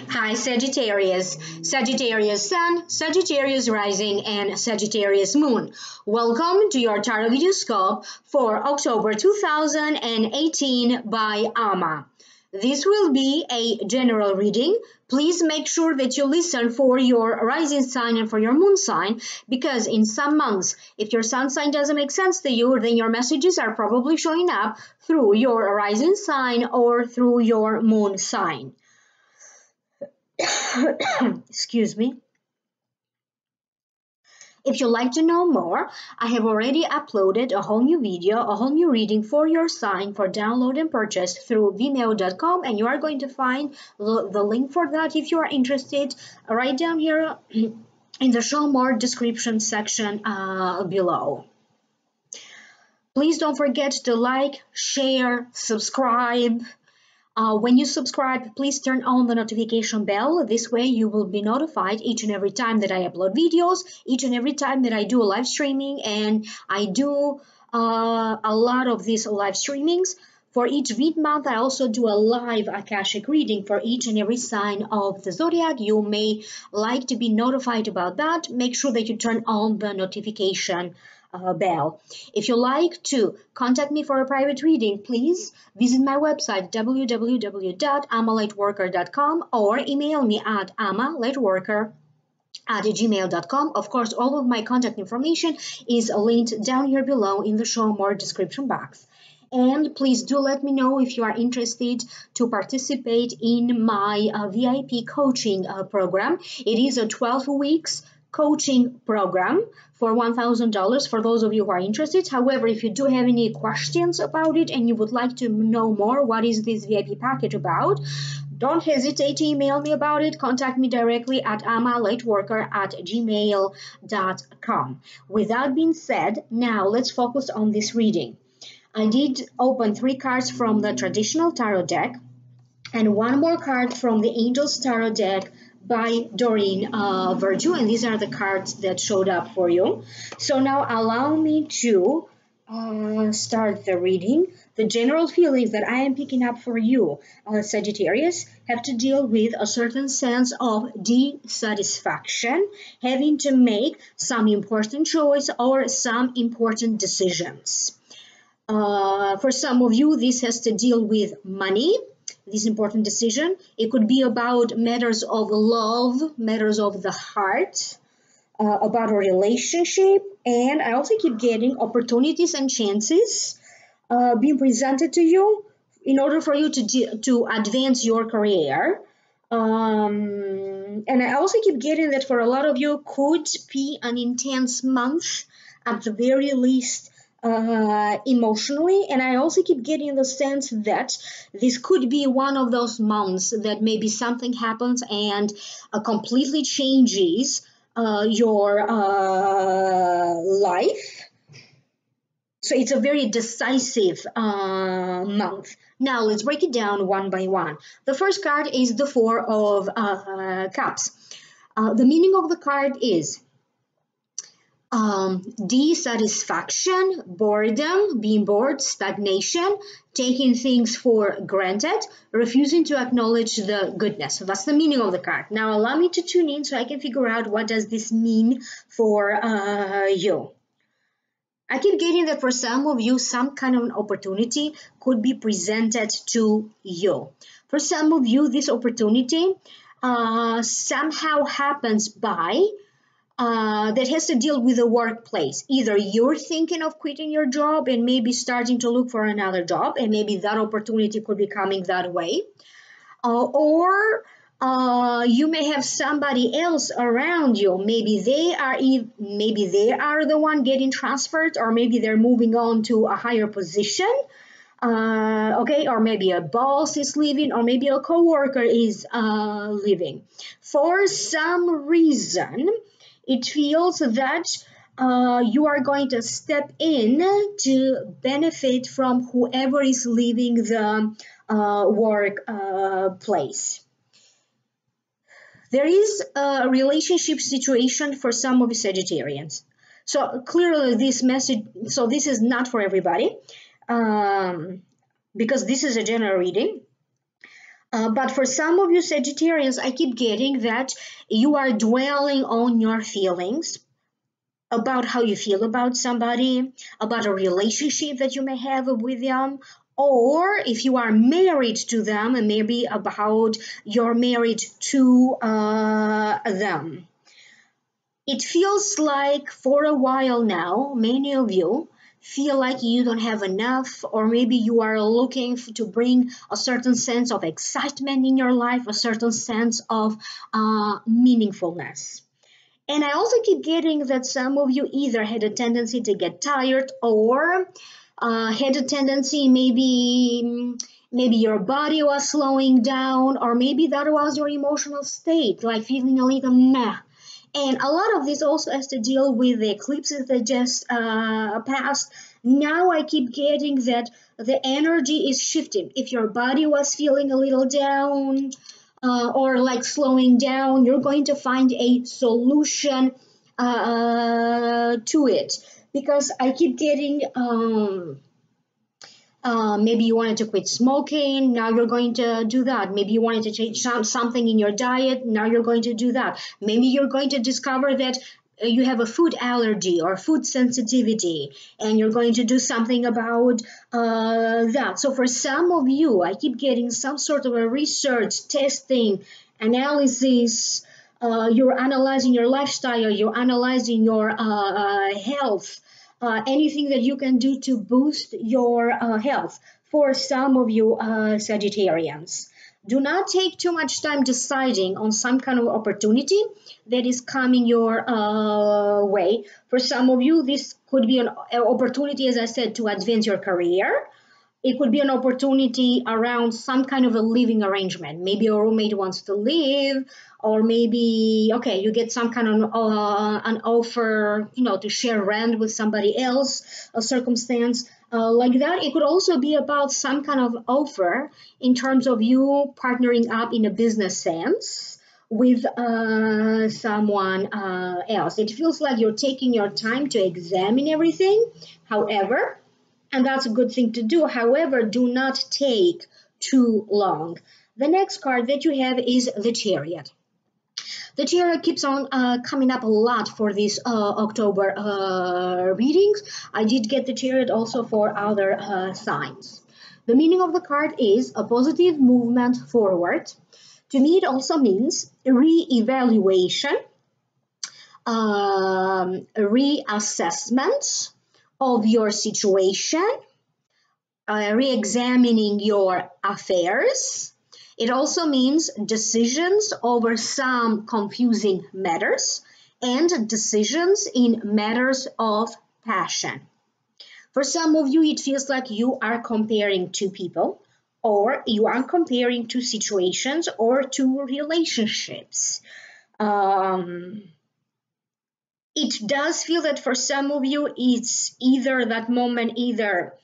Hi Sagittarius, Sagittarius Sun, Sagittarius Rising and Sagittarius Moon. Welcome to your Tarot Videoscope for October 2018 by Amma. This will be a general reading. Please make sure that you listen for your rising sign and for your moon sign, because in some months, if your sun sign doesn't make sense to you, then your messages are probably showing up through your rising sign or through your moon sign. Excuse me. If you'd like to know more, I have already uploaded a whole new video, a whole new reading for your sign for download and purchase through vimeo.com, and you are going to find the link for that if you are interested right down here in the show more description section below. Please don't forget to like, share, subscribe. When you subscribe, please turn on the notification bell. This way you will be notified each and every time that I upload videos, each and every time that I do a live streaming, and I do a lot of these live streamings. For each month, I also do a live Akashic reading for each and every sign of the zodiac. You may like to be notified about that. Make sure that you turn on the notification bell. If you like to contact me for a private reading, please visit my website www.ammalightworker.com or email me at ammalightworker@gmail.com. Of course, all of my contact information is linked down here below in the show more description box. And please do let me know if you are interested to participate in my VIP coaching program. It is a 12 weeks coaching program for $1,000 for those of you who are interested. However, if you do have any questions about it and you would like to know more, what is this VIP package about, don't hesitate to email me about it. Contact me directly at ammalightworker@gmail.com. With that being said, now let's focus on this reading. I did open 3 cards from the traditional tarot deck and 1 more card from the Angels Tarot deck by Doreen Virtue, and these are the cards that showed up for you. So now allow me to start the reading. The general feelings that I am picking up for you, Sagittarius, have to deal with a certain sense of dissatisfaction, having to make some important choice or some important decisions. For some of you, this has to deal with money. This important decision. It could be about matters of love, matters of the heart, about a relationship, and I also keep getting opportunities and chances being presented to you in order for you to advance your career. And I also keep getting that for a lot of you could be an intense month at the very least. Emotionally, and I also keep getting the sense that this could be one of those months that maybe something happens and completely changes your life. So it's a very decisive month. Now let's break it down one by one. The first card is the 4 of Cups. The meaning of the card is dissatisfaction, boredom, being bored, stagnation, taking things for granted, refusing to acknowledge the goodness. So that's the meaning of the card. Now allow me to tune in so I can figure out what does this mean for you. I keep getting that for some of you, some kind of an opportunity could be presented to you. For some of you, this opportunity somehow happens by that has to deal with the workplace. Either you're thinking of quitting your job and maybe starting to look for another job, and maybe that opportunity could be coming that way, or you may have somebody else around you. Maybe they are the one getting transferred, or maybe they're moving on to a higher position. Okay, or maybe a boss is leaving, or maybe a coworker is leaving. For some reason, it feels that you are going to step in to benefit from whoever is leaving the workplace. There is a relationship situation for some of the Sagittarians. So clearly this message, so this is not for everybody because this is a general reading. But for some of you Sagittarians, I keep getting that you are dwelling on your feelings about how you feel about somebody, about a relationship that you may have with them, or if you are married to them, and maybe about your marriage to them. It feels like for a while now, many of you feel like you don't have enough, or maybe you are looking to bring a certain sense of excitement in your life, a certain sense of meaningfulness. And I also keep getting that some of you either had a tendency to get tired, or had a tendency, maybe your body was slowing down, or maybe that was your emotional state, like feeling a little meh. And a lot of this also has to deal with the eclipses that just passed. Now I keep getting that the energy is shifting. If your body was feeling a little down, or like slowing down, you're going to find a solution to it. Because I keep getting maybe you wanted to quit smoking, now you're going to do that. Maybe you wanted to change something in your diet, now you're going to do that. Maybe you're going to discover that you have a food allergy or food sensitivity, and you're going to do something about that. So for some of you, I keep getting some sort of a research, testing, analysis. You're analyzing your lifestyle, you're analyzing your health, anything that you can do to boost your health. For some of you Sagittarians, do not take too much time deciding on some kind of opportunity that is coming your way. For some of you, this could be an opportunity, as I said, to advance your career. It could be an opportunity around some kind of a living arrangement. Maybe a roommate wants to live, or maybe, okay, you get some kind of an offer, to share rent with somebody else, a circumstance like that. It could also be about some kind of offer in terms of you partnering up in a business sense with someone else. It feels like you're taking your time to examine everything. However, and that's a good thing to do. However, do not take too long. The next card that you have is the Chariot. The Chariot keeps on coming up a lot for these October readings. I did get the Chariot also for other signs. The meaning of the card is a positive movement forward. To me, it also means re-evaluation, reassessment of your situation, re-examining your affairs. It also means decisions over some confusing matters and decisions in matters of passion. For some of you, it feels like you are comparing two people, or you are comparing two situations or two relationships. It does feel that for some of you, it's either that moment, either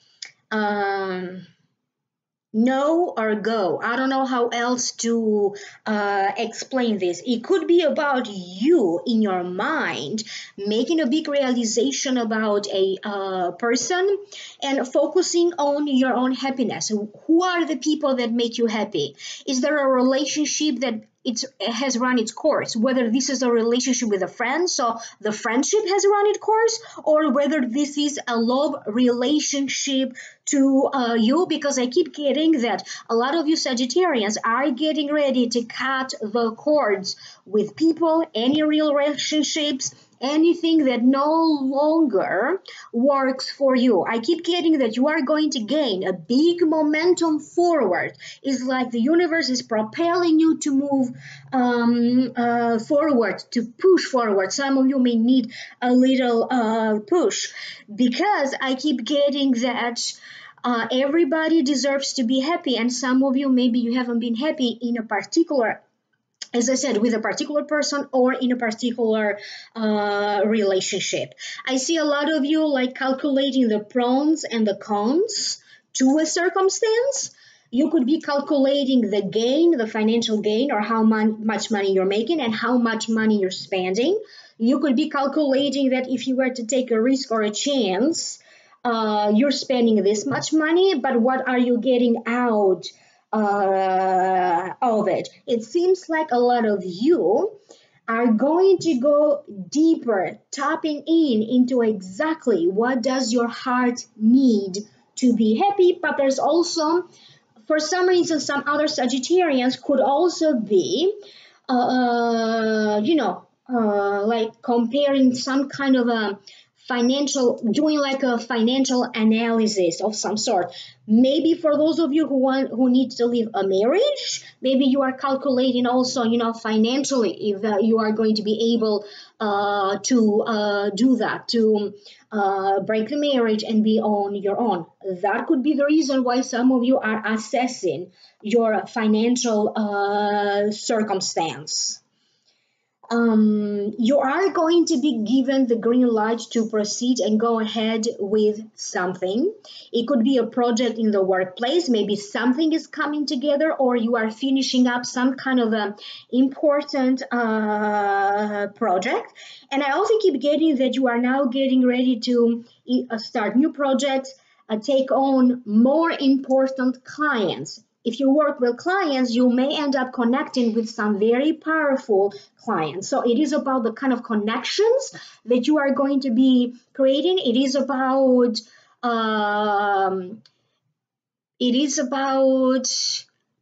no or go. I don't know how else to explain this. It could be about you in your mind making a big realization about a person and focusing on your own happiness. Who are the people that make you happy? Is there a relationship that it has run its course, whether this is a relationship with a friend, so the friendship has run its course, or whether this is a love relationship to you, because I keep getting that a lot of you Sagittarians are getting ready to cut the cords with people, any real relationships, anything that no longer works for you. I keep getting that you are going to gain a big momentum forward. It's like the universe is propelling you to move forward, to push forward. Some of you may need a little push, because I keep getting that everybody deserves to be happy, and some of you, maybe you haven't been happy in a particular, as I said, with a particular person or in a particular relationship. I see a lot of you like calculating the pros and the cons to a circumstance. You could be calculating the gain, the financial gain, or how much money you're making and how much money you're spending. You could be calculating that if you were to take a risk or a chance, you're spending this much money, but what are you getting out of it. It seems like a lot of you are going to go deeper, tapping into exactly what does your heart need to be happy. But there's also, for some reason, some other Sagittarians could also be, like comparing some kind of a doing like a financial analysis of some sort. Maybe for those of you who need to leave a marriage, maybe you are calculating also, financially, if you are going to be able to do that, to break the marriage and be on your own. That could be the reason why some of you are assessing your financial circumstance. You are going to be given the green light to proceed and go ahead with something. It could be a project in the workplace. Maybe something is coming together, or you are finishing up some kind of an important project. And I also keep getting that you are now getting ready to start new projects, take on more important clients. If you work with clients, you may end up connecting with some very powerful clients. So it is about the kind of connections that you are going to be creating. It is about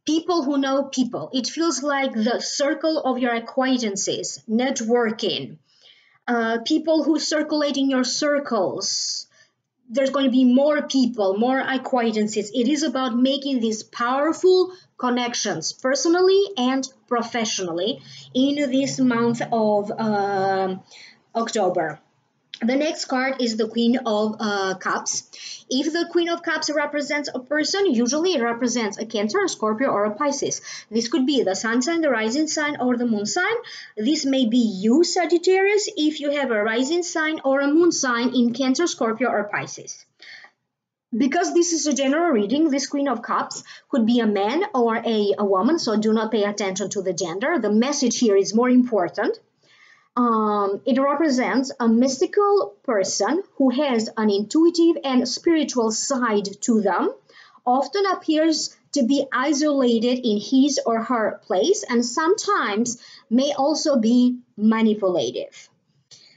people who know people. It feels like the circle of your acquaintances, networking, people who circulate in your circles. There's going to be more people, more acquaintances. It is about making these powerful connections personally and professionally in this month of October. The next card is the Queen of Cups. If the Queen of Cups represents a person, usually it represents a Cancer, a Scorpio, or a Pisces. This could be the Sun sign, the rising sign, or the Moon sign. This may be you, Sagittarius, if you have a rising sign or a Moon sign in Cancer, Scorpio, or Pisces. Because this is a general reading, this Queen of Cups could be a man or a woman, so do not pay attention to the gender. The message here is more important. It represents a mystical person who has an intuitive and spiritual side to them, often appears to be isolated in his or her place, and sometimes may also be manipulative.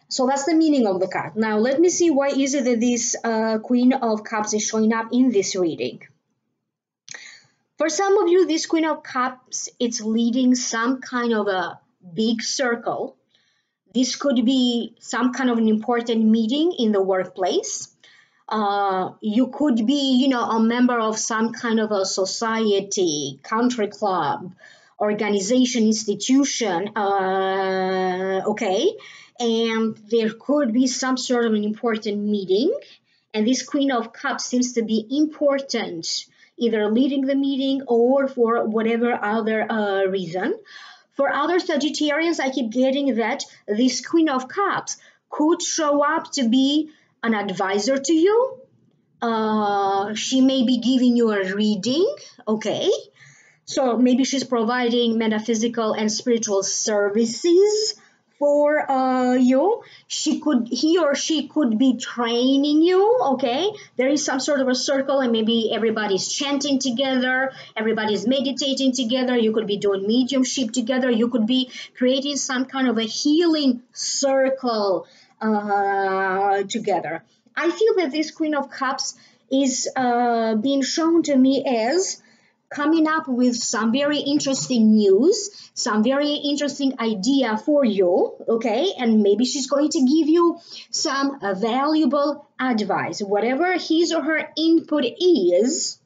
So that's the meaning of the card. Now let me see why is it that this Queen of Cups is showing up in this reading. For some of you, this Queen of Cups, it's leading some kind of a big circle. This could be some kind of an important meeting in the workplace. You could be, a member of some kind of a society, country club, organization, institution, okay? And there could be some sort of an important meeting. And this Queen of Cups seems to be important, either leading the meeting or for whatever other reason. For other Sagittarians, I keep getting that this Queen of Cups could show up to be an advisor to you. She may be giving you a reading, okay? So maybe she's providing metaphysical and spiritual services for you. He or she could be training you, okay? There is some sort of a circle and maybe everybody's chanting together, everybody's meditating together, you could be doing mediumship together, you could be creating some kind of a healing circle together. I feel that this Queen of Cups is being shown to me as coming up with some very interesting news, some very interesting idea for you, okay? And maybe she's going to give you some valuable advice. Whatever his or her input is,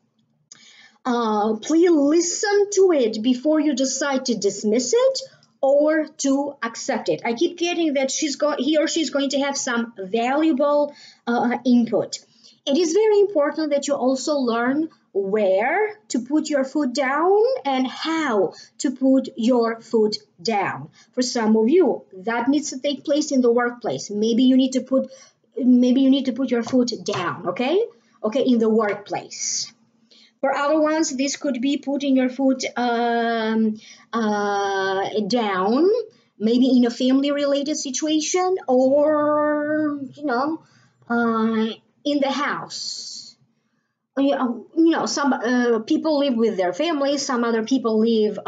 please listen to it before you decide to dismiss it or to accept it. I keep getting that he or she's going to have some valuable input. It is very important that you also learn where to put your foot down and how to put your foot down. For some of you, that needs to take place in the workplace. Maybe you need to put your foot down, okay? Okay, in the workplace. For other ones, this could be putting your foot down, maybe in a family-related situation or, in the house. some people live with their families, some other people live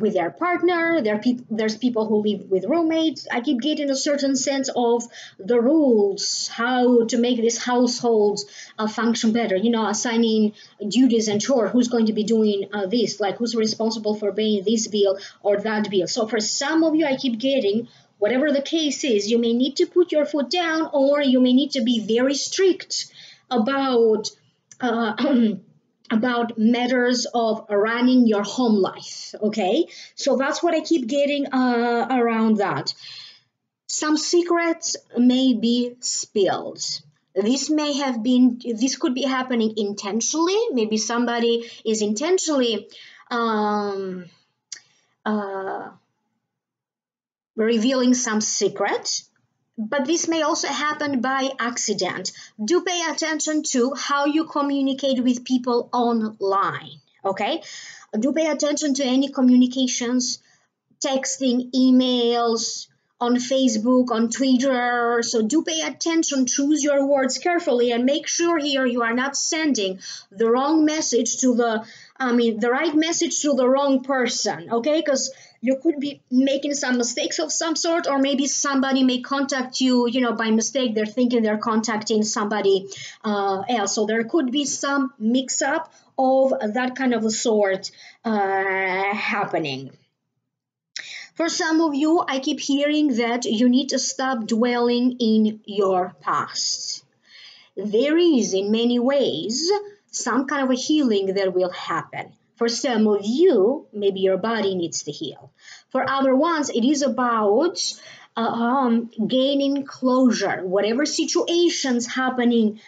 with their partner. There's people who live with roommates. I keep getting a certain sense of the rules, how to make this household function better. Assigning duties and chores. Who's going to be doing this? Like, who's responsible for paying this bill or that bill? So for some of you, I keep getting, whatever the case is, you may need to put your foot down, or you may need to be very strict about about matters of running your home life. Okay, so that's what I keep getting around that. Some secrets may be spilled. This could be happening intentionally. Maybe somebody is intentionally revealing some secret, but this may also happen by accident. Do pay attention to how you communicate with people online, okay? Do pay attention to any communications, texting, emails, on Facebook, on Twitter. So do pay attention, choose your words carefully, and make sure here you are not sending the wrong message to the right message to the wrong person, okay? Because you could be making some mistakes of some sort, or maybe somebody may contact you, by mistake. They're thinking they're contacting somebody else. So there could be some mix-up of that kind of a sort happening. For some of you, I keep hearing that you need to stop dwelling in your past. There is, in many ways, some kind of a healing that will happen. For some of you, maybe your body needs to heal. For other ones, it is about gaining closure. Whatever situations happen in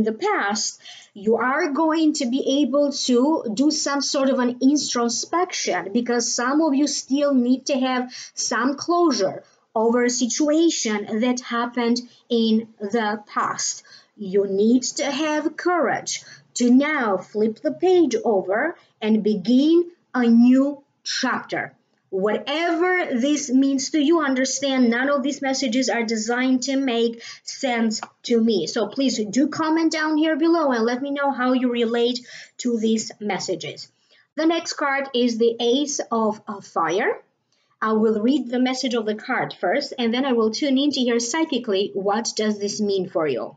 the past, you are going to be able to do some sort of an introspection, because some of you still need to have some closure over a situation that happened in the past. You need to have courage to now flip the page over and begin a new chapter. Whatever this means to you, understand none of these messages are designed to make sense to me. So please do comment down here below and let me know how you relate to these messages. The next card is the Ace of Fire. I will read the message of the card first, and then I will tune in to hear psychically what does this mean for you.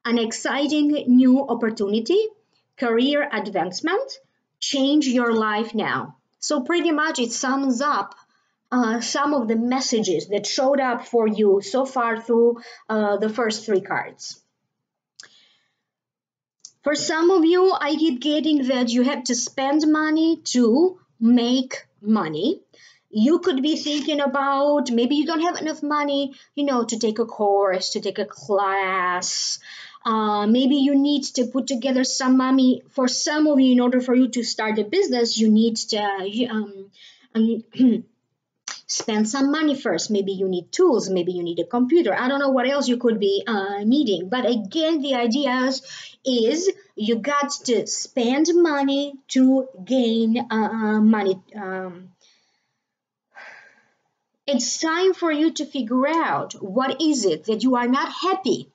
An exciting new opportunity, career advancement, change your life now. So pretty much it sums up some of the messages that showed up for you so far through the first three cards. For some of you, I keep getting that you have to spend money to make money. You could be thinking about, maybe you don't have enough money, to take a course, to take a class. Maybe you need to put together some money. For some of you, in order for you to start a business, you need to spend some money first. Maybe you need tools. Maybe you need a computer. I don't know what else you could be needing. But again, the idea is you got to spend money to gain money. It's time for you to figure out what is it that you are not happy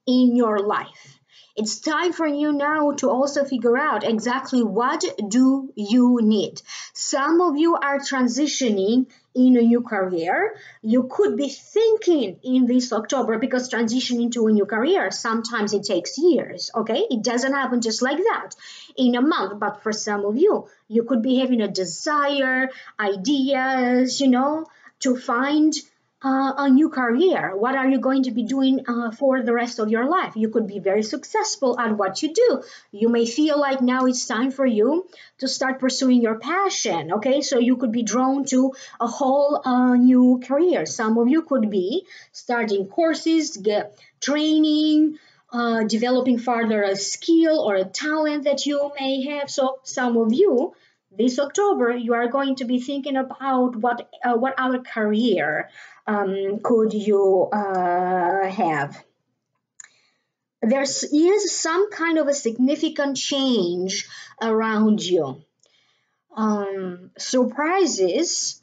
in your life. It's time for you now to also figure out exactly what do you need. Some of you are transitioning in a new career. You could be thinking in this October, because transitioning to a new career, sometimes it takes years, okay? It doesn't happen just like that in a month. But for some of you, you could be having a desire, ideas, to find a new career. What are you going to be doing for the rest of your life? You could be very successful at what you do. You may feel like now it's time for you to start pursuing your passion, okay? So you could be drawn to a whole new career. Some of you could be starting courses, training, developing further a skill or a talent that you may have. So some of you, this October, you are going to be thinking about what other career could you have. There is some kind of a significant change around you. Surprises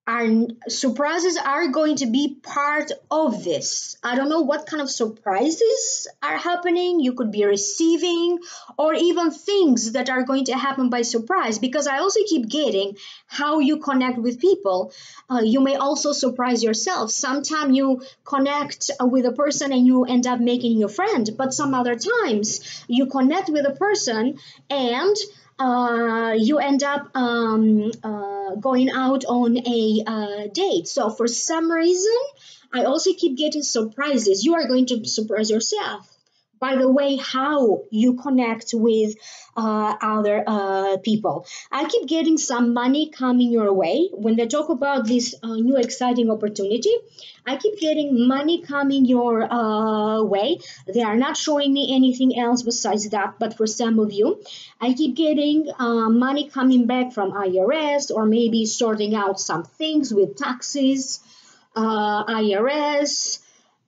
Our surprises are going to be part of this. I don't know what kind of surprises are happening. You could be receiving, or even things that are going to happen by surprise, because I also keep getting how you connect with people. You may also surprise yourself. Sometimes you connect with a person and you end up making your friend, but some other times you connect with a person and you end up going out on a date. So for some reason, I also keep getting surprises. You are going to surprise yourself by the way how you connect with other people. I keep getting some money coming your way. When they talk about this new exciting opportunity, I keep getting money coming your way. They are not showing me anything else besides that, but for some of you, I keep getting money coming back from IRS, or maybe sorting out some things with taxes, IRS,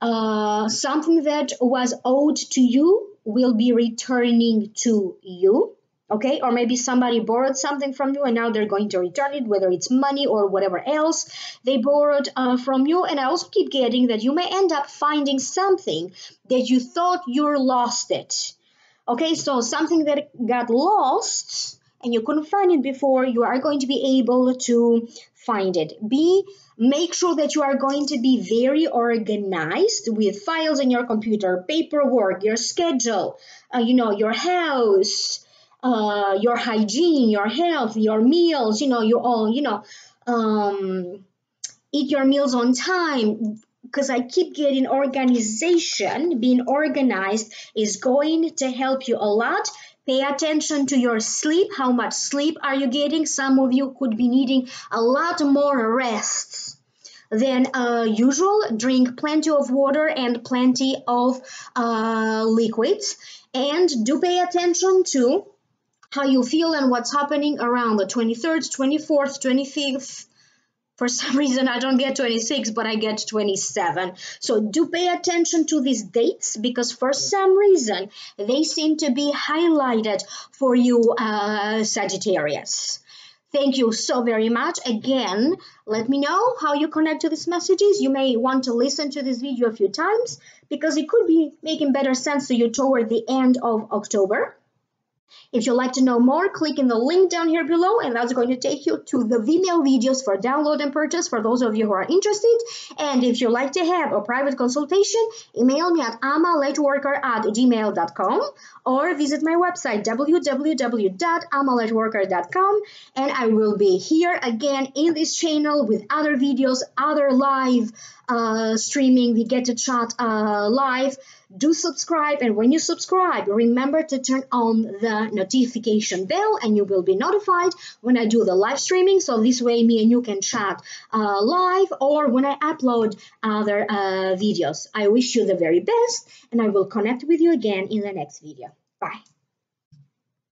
something that was owed to you will be returning to you. Okay, or maybe somebody borrowed something from you and now they're going to return it, whether it's money or whatever else they borrowed from you. And I also keep getting that you may end up finding something that you thought you lost it. Okay, so something that got lost and you couldn't find it before, you are going to be able to find it. Make sure that you are going to be very organized with files in your computer, paperwork, your schedule, your house, your hygiene, your health, your meals, you all, eat your meals on time, because I keep getting organization. Being organized is going to help you a lot. Pay attention to your sleep. How much sleep are you getting? Some of you could be needing a lot more rest than usual. Drink plenty of water and plenty of liquids. And do pay attention to how you feel and what's happening around the 23rd, 24th, 25th. For some reason, I don't get 26, but I get 27. So do pay attention to these dates, because for some reason, they seem to be highlighted for you, Sagittarius. Thank you so very much. Again, let me know how you connect to these messages. You may want to listen to this video a few times, because it could be making better sense to you toward the end of October. If you'd like to know more, click in the link down here below, and that's going to take you to the Vimeo videos for download and purchase for those of you who are interested. And if you'd like to have a private consultation, email me at amalightworker@gmail.com or visit my website www.amalightworker.com, and I will be here again in this channel with other videos, other live streaming. We get to chat live. Do subscribe, and when you subscribe, remember to turn on the notification bell, and you will be notified when I do the live streaming. So this way me and you can chat live, or when I upload other videos. I wish you the very best, and I will connect with you again in the next video. Bye.